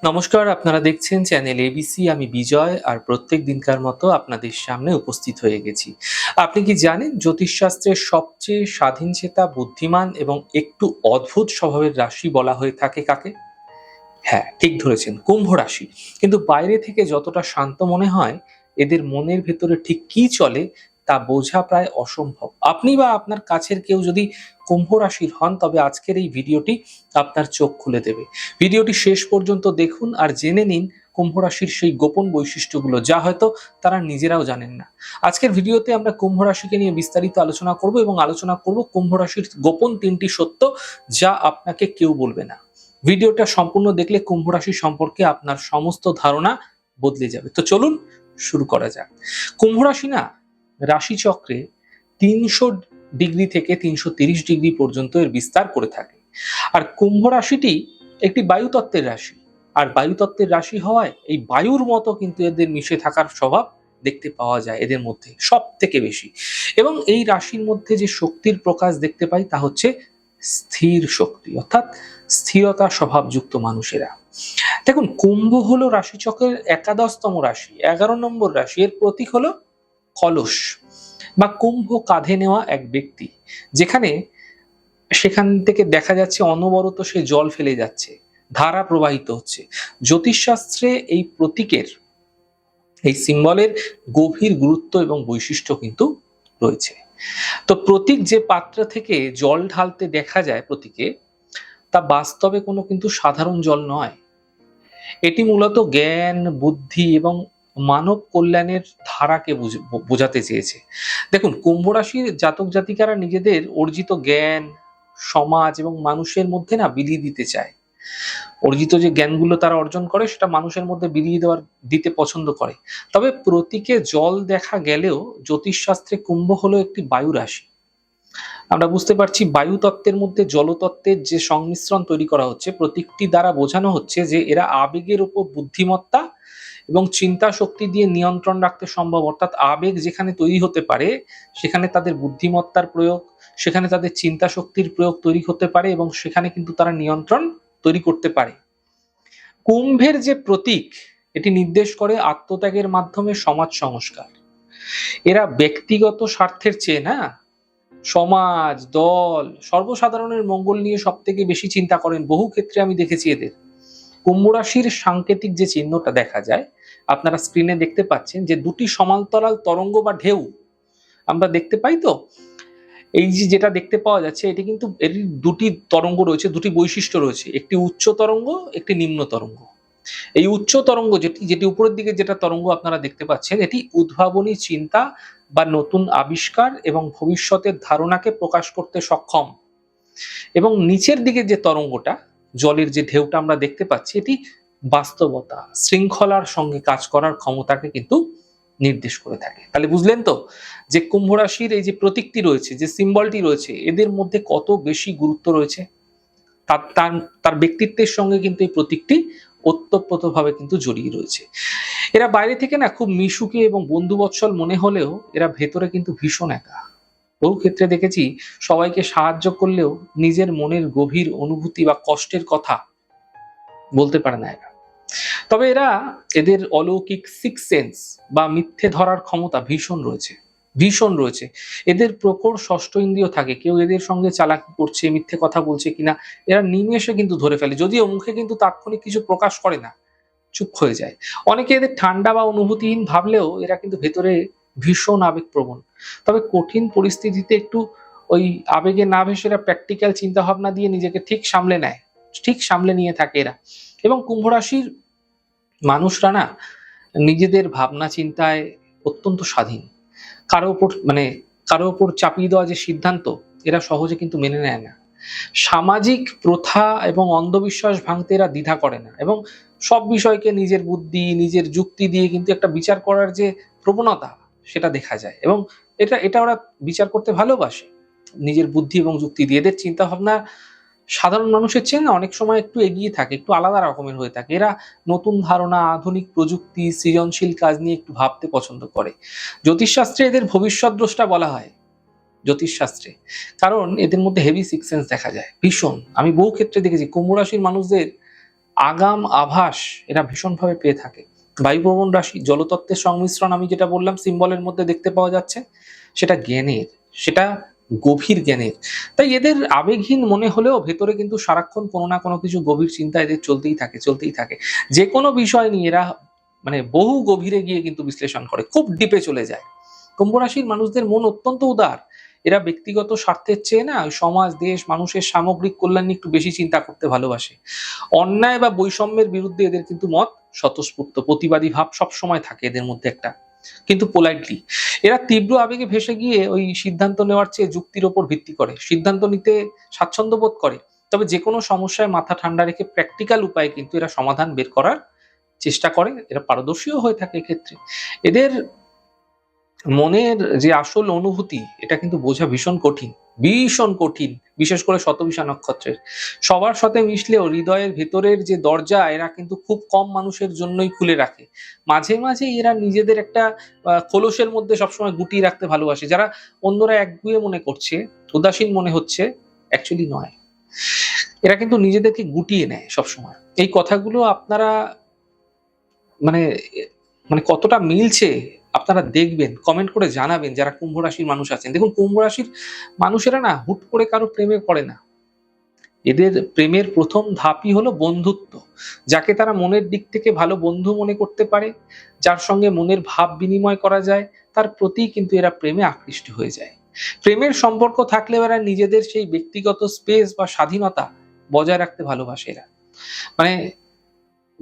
নমস্কার, আপনারা দেখছেন চ্যানেল এবিসি। আমি বিজয়, আর প্রত্যেক দিনকার মতো আপনাদের সামনে উপস্থিত হয়ে গেছি। আপনি কি জানেন জ্যোতিষশাস্ত্রের সবচেয়ে স্বাধীনচেতা, বুদ্ধিমান এবং একটু অদ্ভুত স্বভাবের রাশি বলা হয়ে থাকে কাকে? হ্যাঁ, ঠিক ধরেছেন, কুম্ভ রাশি। কিন্তু বাইরে থেকে যতটা শান্ত মনে হয়, এদের মনের ভেতরে ঠিক কি চলে তা বোঝা প্রায় অসম্ভব। আপনি বা আপনার কাছের কেউ যদি কুম্ভ রাশির হন, তবে আজকের এই ভিডিওটি আপনার চোখ খুলে দেবে। ভিডিওটি শেষ পর্যন্ত দেখুন আর জেনে নিন কুম্ভ রাশির সেই গোপন বৈশিষ্ট্যগুলো, যা হয়তো তারা নিজেরাও জানেন না। আজকের ভিডিওতে আমরা কুম্ভ রাশিকে নিয়ে বিস্তারিত আলোচনা করব এবং আলোচনা করব কুম্ভ রাশির গোপন 3টি সত্য, যা আপনাকে কেউ বলবে না। ভিডিওটা সম্পূর্ণ দেখলে কুম্ভ রাশি সম্পর্কে আপনার সমস্ত ধারণা বদলে যাবে। তো চলুন শুরু করা যাক। কুম্ভ রাশি না রাশিচক্রে 300 ডিগ্রি থেকে 330 ডিগ্রি পর্যন্ত এর বিস্তার করে থাকে। আর কুম্ভ রাশিটি একটি বায়ুতত্ত্বের রাশি। আর বায়ুতত্ত্বের রাশি হওয়ায় এই বায়ুর মতো কিন্তু এদের মিশে থাকার স্বভাব দেখতে পাওয়া যায় এদের মধ্যে সব থেকে বেশি। এবং এই রাশির মধ্যে যে শক্তির প্রকাশ দেখতে পাই তা হচ্ছে স্থির শক্তি, অর্থাৎ স্থিরতা স্বভাবযুক্ত মানুষেরা। দেখুন, কুম্ভ হলো রাশিচক্রের 11তম রাশি, 11 নম্বর রাশি। এর প্রতীক হলো কলস বা কুম্ভ, কাঁধে নেওয়া এক ব্যক্তি, যেখানে সেখান থেকে দেখা যাচ্ছে অনবরত সে জল ফেলে যাচ্ছে, ধারা প্রবাহিত হচ্ছে। জ্যোতিষশাস্ত্রে এই প্রতীকের, এই সিম্বলের গভীর গুরুত্ব এবং বৈশিষ্ট্য কিন্তু রয়েছে। তো প্রতীক যে পাত্র থেকে জল ঢালতে দেখা যায় প্রতীকে, তা বাস্তবে কোনো কিন্তু সাধারণ জল নয়। এটি মূলত জ্ঞান, বুদ্ধি এবং মানব কল্যাণের ধারাকে বোঝাতে চেয়েছে। দেখুন, কুম্ভ রাশির জাতক জাতিকারা নিজেদের অর্জিত জ্ঞান সমাজ এবং মানুষের মধ্যে না বিলিয়ে দিতে চায়। অর্জিত যে জ্ঞানগুলো তারা অর্জন করে, সেটা মানুষের মধ্যে বিলিয়ে দিতে পছন্দ করে। তবে প্রতীকে জল দেখা গেলেও জ্যোতিষশাস্ত্রে কুম্ভ হলো একটি বায়ু রাশি। আমরা বুঝতে পারছি বায়ুতত্ত্বের মধ্যে জলতত্ত্বের যে সংমিশ্রণ তৈরি করা হচ্ছে, প্রতীকটি দ্বারা বোঝানো হচ্ছে যে এরা আবেগের উপর বুদ্ধিমত্তা এবং চিন্তা শক্তি দিয়ে নিয়ন্ত্রণ রাখতে সম্ভব। অর্থাৎ আবেগ যেখানে তৈরি হতে পারে, সেখানে তাদের বুদ্ধিমত্তার প্রয়োগ, সেখানে তাদের চিন্তা শক্তির প্রয়োগ তৈরি হতে পারে এবং সেখানে কিন্তু তারা নিয়ন্ত্রণ তৈরি করতে পারে। কুম্ভের যে প্রতীক, এটি নির্দেশ করে আত্মত্যাগের মাধ্যমে সমাজ সংস্কার। এরা ব্যক্তিগত স্বার্থের চেয়ে না সমাজ, দল, সর্বসাধারণের মঙ্গল নিয়ে সব থেকে বেশি চিন্তা করেন। বহু ক্ষেত্রে আমি দেখেছি এদের। কুম্ভ রাশির সাংকেতিক যে চিহ্নটা দেখা যায়, আপনারা স্ক্রিনে দেখতে পাচ্ছেন যে দুটি সমান্তরাল তরঙ্গ বা ঢেউ আমরা দেখতে পাই। তো এই যে যেটা দেখতে পাওয়া যাচ্ছে, এটি কিন্তু এর দুটি তরঙ্গ রয়েছে, দুটি বৈশিষ্ট্য রয়েছে, একটি উচ্চ তরঙ্গ, একটি নিম্ন তরঙ্গ। এই উচ্চ তরঙ্গ যেটি যেটি উপরের দিকে যেটা তরঙ্গ আপনারা দেখতে পাচ্ছেন, এটি উদ্ভাবনী চিন্তা বা নতুন আবিষ্কার এবং ভবিষ্যতের ধারণাকে প্রকাশ করতে সক্ষম। এবং নিচের দিকে যে তরঙ্গটা, জলের যে ঢেউটা আমরা দেখতে পাচ্ছি, এটি বাস্তবতা, শৃঙ্খলার সঙ্গে কাজ করার ক্ষমতাকে কিন্তু নির্দেশ করে থাকে। তাহলে বুঝলেন তো যে কুম্ভ রাশির এই যে প্রতীকটি রয়েছে, যে সিম্বলটি রয়েছে, এদের মধ্যে কত বেশি গুরুত্ব রয়েছে। তার তার তার ব্যক্তিত্বের সঙ্গে কিন্তু এই প্রতীকটি ওতপ্রোতভাবে কিন্তু জড়িয়ে রয়েছে। এরা বাইরে থেকে না খুব মিশুকে এবং বন্ধুবৎসল মনে হলেও এরা ভেতরে কিন্তু ভীষণ একা। বহু ক্ষেত্রে দেখেছি সবাইকে সাহায্য করলেও নিজের মনের গভীর অনুভূতি বা কষ্টের কথা বলতে পারে না এরা। তবে এদের অলৌকিক সিক্স সেন্স বা মিথ্যে ধরার ক্ষমতা ভীষণ রয়েছে, ভীষণ রয়েছে। এদের প্রখর ষষ্ঠ ইন্দ্রিয় থাকে। কেউ এদের সঙ্গে চালাকি করছে, মিথ্যে কথা বলছে কিনা, এরা নিমেষে কিন্তু ধরে ফেলে। যদিও মুখে কিন্তু তাৎক্ষণিক কিছু প্রকাশ করে না, চুপ হয়ে যায়। অনেকে এদের ঠান্ডা বা অনুভূতিহীন ভাবলেও এরা কিন্তু ভেতরে ভীষণ আবেগপ্রবণ। তবে কঠিন পরিস্থিতিতে একটু ওই আবেগে না ভেসে এরা প্র্যাকটিক্যাল চিন্তা ভাবনা দিয়ে নিজেকে ঠিক সামলে নেয়, ঠিক সামলে নিয়ে থাকে এরা। এবং কুম্ভ রাশির মানুষরা না নিজেদের ভাবনা চিন্তায় অত্যন্ত স্বাধীন। কারো উপর মানে কারো উপর চাপিয়ে দেওয়া যে সিদ্ধান্ত, এরা সহজে কিন্তু মেনে নেয় না। সামাজিক প্রথা এবং অন্ধবিশ্বাস ভাঙতে এরা দ্বিধা করে না এবং সব বিষয়কে নিজের বুদ্ধি, নিজের যুক্তি দিয়ে কিন্তু একটা বিচার করার যে প্রবণতা, সেটা দেখা যায়। এবং এটা এটা ওরা বিচার করতে ভালোবাসে নিজের বুদ্ধি এবং যুক্তি দিয়ে। এদের চিন্তা ভাবনা সাধারণ মানুষের চেয়ে না অনেক সময় একটু এগিয়ে থাকে, একটু আলাদা রকমের হয়ে থাকে। এরা নতুন ধারণা, আধুনিক প্রযুক্তি, সৃজনশীল কাজ নিয়ে একটু ভাবতে পছন্দ করে। জ্যোতিষশাস্ত্রে এদের ভবিষ্যৎ দ্রষ্টা বলা হয় জ্যোতিষশাস্ত্রে, কারণ এদের মধ্যে হেভি সিক্স সেন্স দেখা যায় ভীষণ। আমি বহু ক্ষেত্রে দেখেছি কুম্ভ রাশির মানুষদের আগাম আভাস এরা ভীষণভাবে পেয়ে থাকে। বায়ুপ্রবণ রাশি জলতত্ত্বের সংমিশ্রণ, আমি যেটা বললাম সিম্বলের মধ্যে দেখতে পাওয়া যাচ্ছে, সেটা জ্ঞানের, সেটা গভীর জ্ঞানের। তাই এদের আবেগহীন মনে হলেও ভেতরে কিন্তু সারাক্ষণ কোনো না কোনো কিছু গভীর চিন্তা এদের চলতেই থাকে, চলতেই থাকে। যে কোনো বিষয় নিয়ে এরা মানে বহু গভীরে গিয়ে কিন্তু বিশ্লেষণ করে, খুব ডিপে চলে যায়। কুম্ভ রাশির মানুষদের মন অত্যন্ত উদার। এরা ব্যক্তিগত স্বার্থের চেয়ে না ওই সমাজ, দেশ, মানুষের সামগ্রিক কল্যাণ নিয়ে একটু বেশি চিন্তা করতে ভালোবাসে। অন্যায় বা বৈষম্যের বিরুদ্ধে এদের কিন্তু মত স্বতঃস্ফূর্ত, প্রতিবাদী ভাব সবসময় থাকে এদের মধ্যে একটা, কিন্তু পোলাইটলি। এরা তীব্র আবেগে ভেসে গিয়ে ওই সিদ্ধান্ত নেওয়ার চেয়ে যুক্তির ওপর ভিত্তি করে সিদ্ধান্ত নিতে স্বাচ্ছন্দ্য বোধ করে। তবে যে কোনো সমস্যায় মাথা ঠান্ডা রেখে প্র্যাকটিক্যাল উপায়ে কিন্তু এরা সমাধান বের করার চেষ্টা করে। এরা পারদর্শীও হয়ে থাকে এক্ষেত্রে। এদের মনের যে আসল অনুভূতি এটা কিন্তু বোঝা ভীষণ কঠিন, ভীষণ কঠিন, বিশেষ করে শতবিশা নক্ষত্রের। সবার সাথে মিশলেও হৃদয়ের ভেতরের যে দরজা এরা কিন্তু খুব কম মানুষের জন্যই খুলে রাখে। মাঝে মাঝে এরা নিজেদের একটা খোলসের মধ্যে সবসময় গুটিয়ে রাখতে ভালোবাসে, যারা অন্যরা একগুঁয়ে মনে করছে, উদাসীন মনে হচ্ছে, অ্যাকচুয়ালি নয়। এরা কিন্তু নিজেদেরকে গুটিয়ে নেয় সবসময়। এই কথাগুলো আপনারা মানে মানে কতটা মিলছে আপনারা দেখবেন, কমেন্ট করে জানাবেন যারা কুম্ভ রাশির মানুষ আছেন। দেখুন, কুম্ভ রাশির মানুষেরা না হুট করে কারো প্রেমে পড়ে না। এদের প্রেমের প্রথম ধাপই হলো বন্ধুত্ব। যাকে তারা মনের দিক থেকে ভালো বন্ধু মনে করতে পারে, যার সঙ্গে মনের ভাব বিনিময় করা যায়, তার প্রতি কিন্তু এরা প্রেমে আকৃষ্ট হয়ে যায়। প্রেমের সম্পর্ক থাকলেও এরা নিজেদের সেই ব্যক্তিগত স্পেস বা স্বাধীনতা বজায় রাখতে ভালোবাসে এরা। মানে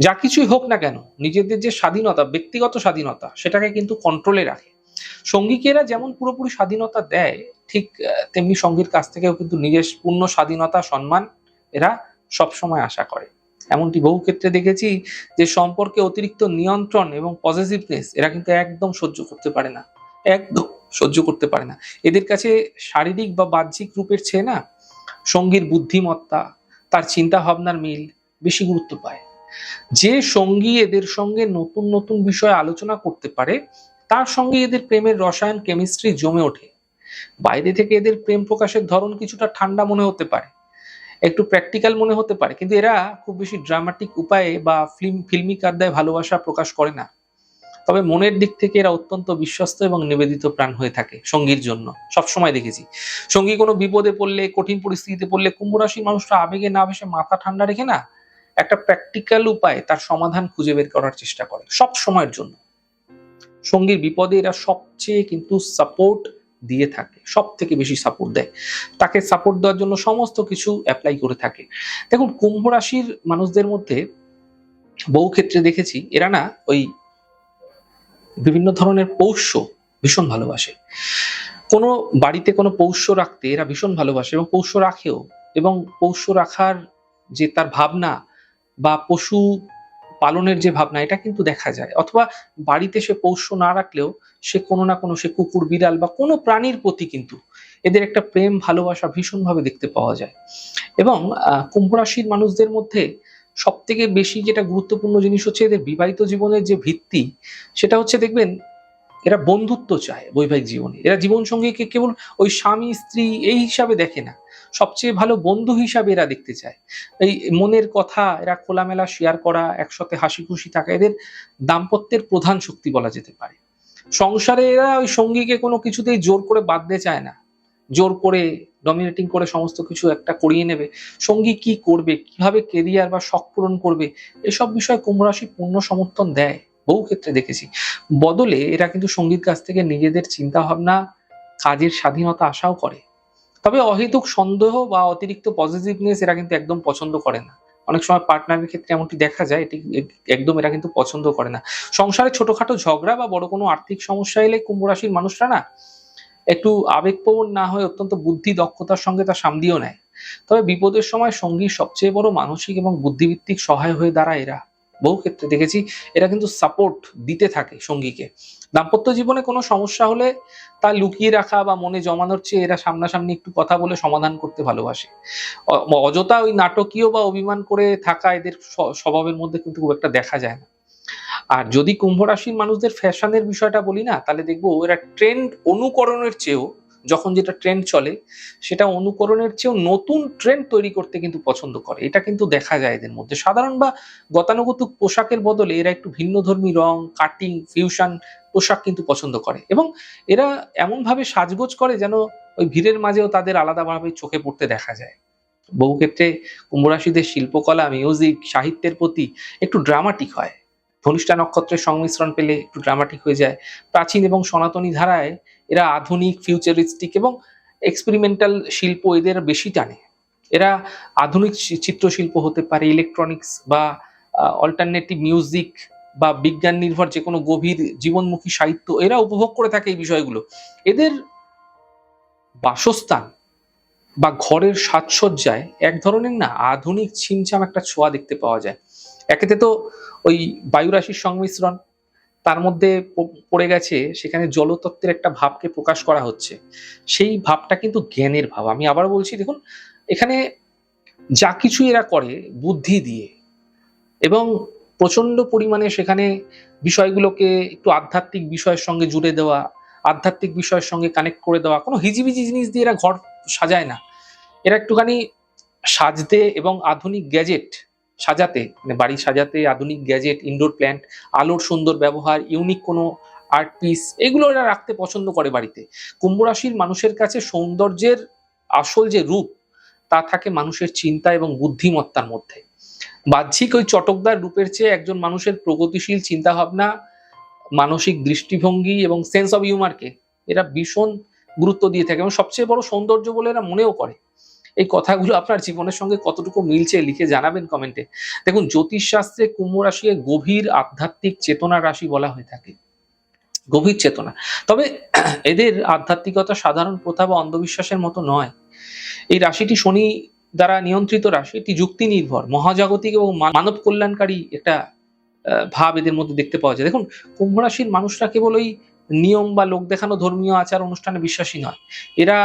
যা কিছুই হোক না কেন, নিজেদের যে স্বাধীনতা, ব্যক্তিগত স্বাধীনতা, সেটাকে কিন্তু কন্ট্রোলে রাখে। সঙ্গীকে এরা যেমন পুরোপুরি স্বাধীনতা দেয়, ঠিক তেমনি সঙ্গীর কাছ থেকেও কিন্তু নিজের পূর্ণ স্বাধীনতা, সম্মান এরা সবসময় আশা করে। এমনটি বহু ক্ষেত্রে দেখেছি যে সম্পর্কে অতিরিক্ত নিয়ন্ত্রণ এবং পজেসিভনেস এরা কিন্তু একদম সহ্য করতে পারে না। একদম সহ্য করতে পারে না। এদের কাছে শারীরিক বা বাহ্যিক রূপের চেয়ে না সঙ্গীর বুদ্ধিমত্তা, তার চিন্তা ভাবনার মিল বেশি গুরুত্ব পায়। যে সঙ্গী এদের সঙ্গে নতুন নতুন বিষয়ে আলোচনা করতে পারে, তার সঙ্গে এদের প্রেমের রসায়ন, কেমিস্ট্রি জমে ওঠে। বাইরে থেকে এদের প্রেম প্রকাশের ধরন কিছুটা ঠান্ডা মনে হতে পারে, একটু প্র্যাকটিক্যাল মনে হতে পারে, কিন্তু এরা খুব বেশি ড্রামাটিক উপায়ে বা ফিল্মি কায়দায় ভালোবাসা প্রকাশ করে না। তবে মনের দিক থেকে এরা অত্যন্ত বিশ্বস্ত এবং নিবেদিত প্রাণ হয়ে থাকে সঙ্গীর জন্য। সবসময় দেখেছি সঙ্গী কোনো বিপদে পড়লে, কঠিন পরিস্থিতিতে পড়লে কুম্ভ রাশির মানুষরা আবেগে না ভেসে মাথা ঠান্ডা রেখে না একটা প্র্যাকটিক্যাল উপায়ে তার সমাধান খুঁজে বের করার চেষ্টা করে সব সময়ের জন্য। সঙ্গীর বিপদে এরা সবচেয়ে কিন্তু সাপোর্ট দিয়ে থাকে, সব থেকে বেশি সাপোর্ট দেয়, তাকে সাপোর্ট দেওয়ার জন্য সমস্ত কিছু অ্যাপ্লাই করে থাকে। দেখুন, কুম্ভ রাশির মানুষদের মধ্যে বহু ক্ষেত্রে দেখেছি এরা না ওই বিভিন্ন ধরনের পৌষ্য ভীষণ ভালোবাসে। কোনো বাড়িতে কোনো পৌষ্য রাখতে এরা ভীষণ ভালোবাসে এবং পৌষ্য রাখেও। এবং পৌষ্য রাখার যে তার ভাবনা বা পশু পালনের যে ভাবনা, এটা কিন্তু দেখা যায়। অথবা বাড়িতে সে পোষ্য না রাখলেও সে কোনো না কোনো, সে কুকুর, বিড়াল বা কোনো প্রাণীর প্রতি কিন্তু এদের একটা প্রেম ভালোবাসা ভীষণভাবে দেখতে পাওয়া যায়। এবং কুম্ভ রাশির মানুষদের মধ্যে সবথেকে বেশি যেটা গুরুত্বপূর্ণ জিনিস হচ্ছে এদের বিবাহিত জীবনের যে ভিত্তি, সেটা হচ্ছে দেখবেন এরা বন্ধুত্ব চায় বৈবাহিক জীবনে। এরা জীবন সঙ্গীকে কেবল ওই স্বামী স্ত্রী এই হিসাবে দেখে না, সবচেয়ে ভালো বন্ধু হিসাবে এরা দেখতে চায়। এই মনের কথা এরা খোলামেলা শেয়ার করা, একসাথে হাসি খুশি থাকা এদের দাম্পত্যের প্রধান শক্তি বলা যেতে পারে। সংসারে এরা ওই সঙ্গীকে কোনো কিছুতেই জোর করে বাঁধতে চায় না, জোর করে ডমিনেটিং করে সমস্ত কিছু একটা করিয়ে নেবে। সঙ্গী কি করবে, কিভাবে কেরিয়ার বা শখ পূরণ করবে, এসব বিষয়ে কুম্ভ রাশি পূর্ণ সমর্থন দেয়। বহু ক্ষেত্রে দেখেছি। বদলে এরা কিন্তু সঙ্গীর কাছ থেকে নিজেদের চিন্তা ভাবনা, কাজের স্বাধীনতা আশাও করে। তবে অহেতুক সন্দেহ বা অতিরিক্ত পজিটিভনেস এরা কিন্তু একদম পছন্দ করে না। অনেক সময় পার্টনারের ক্ষেত্রে এমনটি দেখা যায়, এটি একদম এরা কিন্তু পছন্দ করে না। সংসারে ছোটখাটো ঝগড়া বা বড় কোনো আর্থিক সমস্যা এলে কুম্ভ রাশির মানুষরা না একটু আবেগপ্রবণ না হয়ে অত্যন্ত বুদ্ধি দক্ষতার সঙ্গে তা সামলিয়েও নেয়। তবে বিপদের সময় সঙ্গীর সবচেয়ে বড় মানসিক এবং বুদ্ধিভিত্তিক সহায় হয়ে দাঁড়ায় এরা। বহু ক্ষেত্রে দেখেছি এরা কিন্তু সাপোর্ট দিতে থাকে সঙ্গীকে। দাম্পত্য জীবনে কোনো সমস্যা হলে তা লুকিয়ে রাখা বা মনে জমানোর চেয়ে এরা সামনাসামনি একটু কথা বলে সমাধান করতে ভালোবাসে। অযথা ওই নাটকীয় বা অভিমান করে থাকা এদের স্বভাবের মধ্যে কিন্তু খুব একটা দেখা যায় না। আর যদি কুম্ভ রাশির মানুষদের ফ্যাশনের বিষয়টা বলি না, তাহলে দেখবো এরা ট্রেন্ড অনুকরণের চেয়েও যখন যেটা ট্রেন্ড চলে সেটা অনুকরণের চেয়েও নতুন ট্রেন্ড তৈরি করতে কিন্তু পছন্দ করে। এটা কিন্তু দেখা যায় এদের মধ্যে। সাধারণ বা গতানুগতিক পোশাকের বদলে এরা একটু ভিন্নধর্মী রং, কাটিং, ফিউশন পোশাক কিন্তু পছন্দ করে এবং এরা এমনভাবে সাজগোজ করে যেন ওই ভিড়ের মাঝেও তাদের আলাদাভাবে চোখে পড়তে দেখা যায়। বহু ক্ষেত্রে কুম্ভ রাশিদের শিল্পকলা, মিউজিক, সাহিত্যের প্রতি একটু ড্রামাটিক হয়। ধনিষ্ঠা নক্ষত্রের সংমিশ্রণ পেলে একটু ড্রামাটিক হয়ে যায়। প্রাচীন এবং সনাতনী ধারায় এরা আধুনিক, ফিউচারিস্টিক এবং এক্সপেরিমেন্টাল শিল্প এদের বেশি টানে। এরা আধুনিক চিত্রশিল্প হতে পারে, ইলেকট্রনিক্স বা অল্টারনেটিভ মিউজিক বা বিজ্ঞান নির্ভর যে কোনো গভীর জীবনমুখী সাহিত্য এরা উপভোগ করে থাকে এই বিষয়গুলো। এদের বাসস্থান বা ঘরের সাজসজ্জায় এক ধরনের না আধুনিক ছিমছাম একটা ছোঁয়া দেখতে পাওয়া যায়। একেতে তো ওই বায়ুরাশির সংমিশ্রণ, তার মধ্যে পড়ে গেছে সেখানে জলতত্ত্বের একটা ভাবকে প্রকাশ করা হচ্ছে। সেই ভাবটা কিন্তু জ্ঞানের ভাব। আমি আবার বলছি দেখুন, এখানে যা কিছু এরা করে বুদ্ধি দিয়ে এবং প্রচন্ড পরিমাণে সেখানে বিষয়গুলোকে একটু আধ্যাত্মিক বিষয়ের সঙ্গে জুড়ে দেওয়া, আধ্যাত্মিক বিষয়ের সঙ্গে কানেক্ট করে দেওয়া। কোনো হিজিবিজি জিনিস দিয়ে এরা ঘর সাজায় না। এরা একটুখানি সাজতে এবং আধুনিক গ্যাজেট সাজাতে, মানে বাড়ি সাজাতে আধুনিক গ্যাজেট, ইনডোর প্ল্যান্ট, আলোর সুন্দর ব্যবহার, ইউনিক কোনো আর্ট পিস এগুলো এরা রাখতে পছন্দ করে বাড়িতে। কুম্ভ রাশির মানুষের কাছে সৌন্দর্যের আসল যে রূপ তা থাকে মানুষের চিন্তা এবং বুদ্ধিমত্তার মধ্যে। বাহ্যিক ওই চটকদার রূপের চেয়ে একজন মানুষের প্রগতিশীল চিন্তাভাবনা, মানসিক দৃষ্টিভঙ্গি এবং সেন্স অফ হিউমারকে এরা ভীষণ গুরুত্ব দিয়ে থাকে এবং সবচেয়ে বড় সৌন্দর্য বলে এরা মনেও করে। এই কথাগুলো আপনার জীবনের সঙ্গে কতটুকু মিলছে লিখে জানাবেন কমেন্টে। দেখুন, জ্যোতিষশাস্ত্রে কুম্ভ রাশিকে গভীর আধ্যাত্মিক চেতনা রাশি বলা হয়ে থাকে। গভীর চেতনা। তবে এদের আধ্যাত্মিকতা সাধারণ প্রথা বা অন্ধবিশ্বাসের মতো নয়। এই রাশিটি শনি দ্বারা নিয়ন্ত্রিত রাশি। এটি যুক্তি নির্ভর, মহাজাগতিক এবং মানব কল্যাণকারী একটা ভাব এদের মধ্যে দেখতে পাওয়া যায়। দেখুন, কুম্ভ রাশির মানুষরা কেবল ওই নিয়ম বা লোক দেখানো ধর্মীয় আচার অনুষ্ঠানে বিশ্বাসী নয়। এরা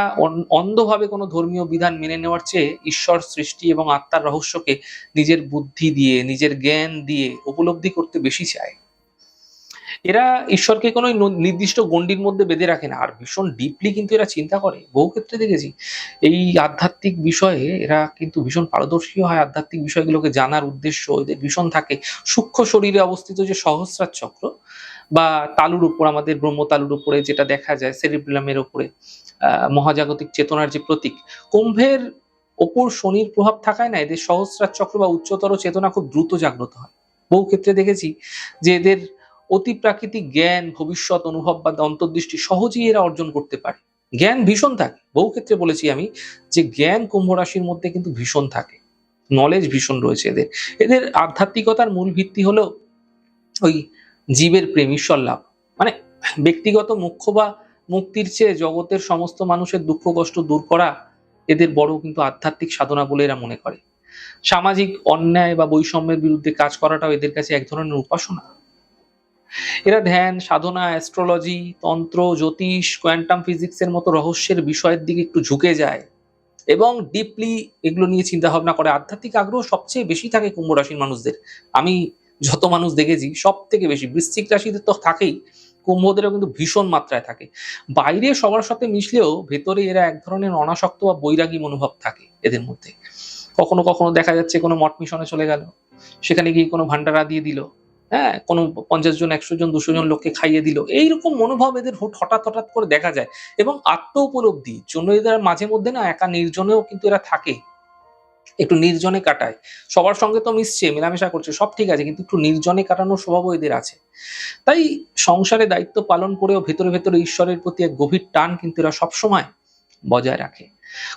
অন্ধভাবে কোনো ধর্মীয় বিধান মেনে নেওয়ার চেয়ে ঈশ্বর, সৃষ্টি এবং আত্মার রহস্যকে নিজের বুদ্ধি দিয়ে, নিজের জ্ঞান দিয়ে উপলব্ধি করতে বেশি চায়। এরা ঈশ্বরকে কোনো নির্দিষ্ট গণ্ডির মধ্যে বেঁধে রাখে না, আর ভীষণ ডিপলি কিন্তু এরা চিন্তা করে। বহু ক্ষেত্রে দেখেছি এই আধ্যাত্মিক বিষয়ে এরা কিন্তু ভীষণ পারদর্শী হয়। আধ্যাত্মিক বিষয়গুলোকে জানার উদ্দেশ্য এদের ভীষণ থাকে। সূক্ষ্ম শরীরে অবস্থিত যে সহস্রার চক্র বা তালুর উপর, আমাদের ব্রহ্ম তালুর উপরে যেটা দেখা যায় সেরিব্রামের উপরে মহাজাগতিক চেতনার যে প্রতীক, কুম্ভের ওপর শনির প্রভাব থাকায় না এদের সহস্রার চক্র বা উচ্চতর চেতনা খুব দ্রুত জাগ্রত হয়। বহু ক্ষেত্রে দেখেছি যে এদের অতি প্রাকৃতিক জ্ঞান, ভবিষ্যৎ অনুভব বা অন্তর্দৃষ্টি সহজেই এরা অর্জন করতে পারে। জ্ঞান ভীষণ থাকে। বহু ক্ষেত্রে বলেছি আমি যে জ্ঞান কুম্ভ রাশির মধ্যে কিন্তু ভীষণ থাকে। নলেজ ভীষণ রয়েছে এদের। এদের আধ্যাত্মিকতার মূল ভিত্তি হলো ওই জীবের প্রেম, ঈশ্বর লাভ। মানে ব্যক্তিগত মুখ্য বা মুক্তির চেয়ে জগতের সমস্ত মানুষের দুঃখ কষ্ট দূর করা এদের বড় কিন্তু আধ্যাত্মিক সাধনা বলে এরা মনে করে। সামাজিক অন্যায় বা বৈষম্যের বিরুদ্ধে কাজ করাটাও এদের কাছে এক ধরনের উপাসনা। এরা ধ্যান, সাধনা, অ্যাস্ট্রোলজি, তন্ত্র, জ্যোতিষ, কোয়ান্টাম ফিজিক্সের মতো রহস্যের বিষয়ের দিকে একটু ঝুঁকে যায় এবং ডিপলি এগুলো নিয়ে চিন্তা ভাবনা করে। আধ্যাত্মিক আগ্রহ সবচেয়ে বেশি থাকে কুম্ভ রাশির মানুষদের। আমি যত মানুষ দেখেছি সব থেকে বেশি বৃশ্চিক রাশিতে তো থাকেই, কুম্ভদেরও কিন্তু ভীষণ মাত্রায় থাকে। বাইরে সবার সাথে মিশলেও ভেতরে এরা এক ধরনের অনাসক্ত বা বৈরাগী মনোভাব থাকে এদের মধ্যে। কখনো কখনো দেখা যাচ্ছে কোনো মঠ মিশনে চলে গেল, সেখানে গিয়ে কোনো ভান্ডারা দিয়ে দিল, হ্যাঁ, কোনো 50 জন, 100 জন, 200 জন লোককে খাইয়ে দিল। এইরকম মনোভাব এদের হঠাৎ হঠাৎ করে দেখা যায় এবং আত্ম উপলব্ধির জন্য এদের মাঝে মধ্যে না একা নির্জনেও কিন্তু এরা থাকে, একটু নির্জনে কাটায়। সবার সঙ্গে তো মিশছে, মেলামেশা করছে, সব ঠিক আছে, কিন্তু একটু নির্জনে কাটানোর স্বভাবও এদের আছে। তাই সংসারে দায়িত্ব পালন করেও ভেতরে ভেতরে ঈশ্বরের প্রতি এক গভীর টান কিন্তু এরা সবসময় বজায় রাখে।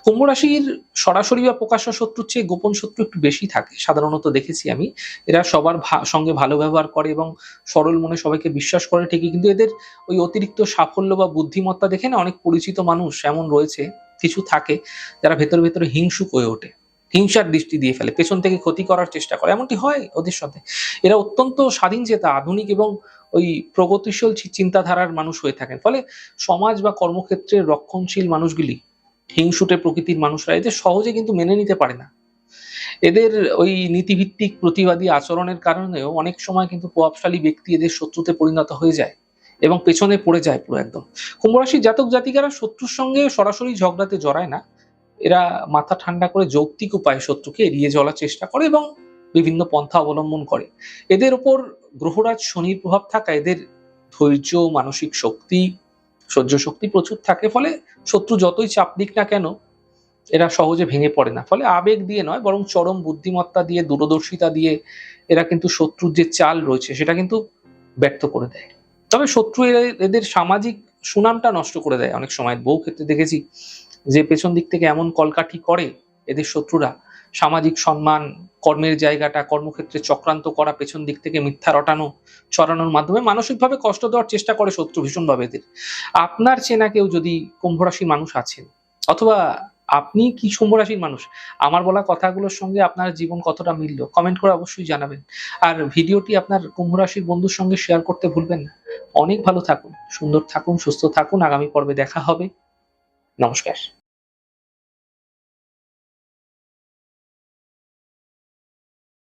কুম্ভ রাশির সরাসরি বা প্রকাশ্য শত্রুর চেয়ে গোপন শত্রু একটু বেশি থাকে সাধারণত দেখেছি আমি। এরা সবার সঙ্গে ভালো ব্যবহার করে এবং সরল মনে সবাইকে বিশ্বাস করে ঠিকই, কিন্তু এদের ওই অতিরিক্ত সাফল্য বা বুদ্ধিমত্তা দেখে না অনেক পরিচিত মানুষ এমন রয়েছে, কিছু থাকে যারা ভেতরে ভেতরে হিংসুক হয়ে ওঠে, হিংসার দৃষ্টি দিয়ে ফেলে, পেছন থেকে ক্ষতি করার চেষ্টা করে। এমনটি হয় ওদের সাথে। এরা অত্যন্ত স্বাধীন চেতা, আধুনিক এবং ওই প্রগতিশীল চিন্তাধারার মানুষ হয়ে থাকেন। ফলে সমাজ বা কর্মক্ষেত্রের রক্ষণশীল মানুষগুলি, হিংসুটে প্রকৃতির মানুষরা এদের সহজে কিন্তু মেনে নিতে পারে না। এদের ওই নীতিভিত্তিক প্রতিবাদী আচরণের কারণেও অনেক সময় কিন্তু প্রভাবশালী ব্যক্তি এদের শত্রুতে পরিণত হয়ে যায়। এবং পেছনে পড়ে যায় পুরো একদম। কুম্ভ রাশির জাতক জাতিকারা শত্রুর সঙ্গে সরাসরি ঝগড়াতে জড়ায় না। এরা মাথা ঠান্ডা করে যৌক্তিক উপায়ে শত্রুকে এড়িয়ে চলার চেষ্টা করে এবং বিভিন্ন পন্থা অবলম্বন করে। এদের উপর গ্রহরাজ শনির প্রভাব থাকায় এদের ধৈর্য, মানসিক শক্তি, সহ্য শক্তি প্রচুর থাকে। ফলে শত্রু যতই চাপ দিক না কেন এরা সহজে ভেঙে পড়ে না। ফলে আবেগ দিয়ে নয়, বরং চরম বুদ্ধিমত্তা দিয়ে, দূরদর্শিতা দিয়ে এরা কিন্তু শত্রুর যে চাল রয়েছে সেটা কিন্তু ব্যর্থ করে দেয়। তবে শত্রু এদের সামাজিক সুনামটা নষ্ট করে দেয় অনেক সময়। বহু ক্ষেত্রে দেখেছি যে পেছন দিক থেকে এমন কলকাঠি করে এদের শত্রুরা, সামাজিক সম্মান, কর্মের জায়গাটা, কর্মক্ষেত্রে চক্রান্ত করা, পেছন দিক থেকে মিথ্যা রটানো, ছড়ানোর মাধ্যমে মানসিকভাবে কষ্ট দেওয়ার চেষ্টা করে শত্রু ভীষণভাবে এদের। আপনার চেনা কেউ যদি কুম্ভ রাশির মানুষ আছেন, অথবা আপনি কি কুম্ভ রাশির মানুষ, আমার বলা কথাগুলোর সঙ্গে আপনার জীবন কতটা মিলল কমেন্ট করে অবশ্যই জানাবেন। আর ভিডিওটি আপনার কুম্ভ রাশির বন্ধুর সঙ্গে শেয়ার করতে ভুলবেন না। অনেক ভালো থাকুন, সুন্দর থাকুন, সুস্থ থাকুন। আগামী পর্বে দেখা হবে। নমস্কার।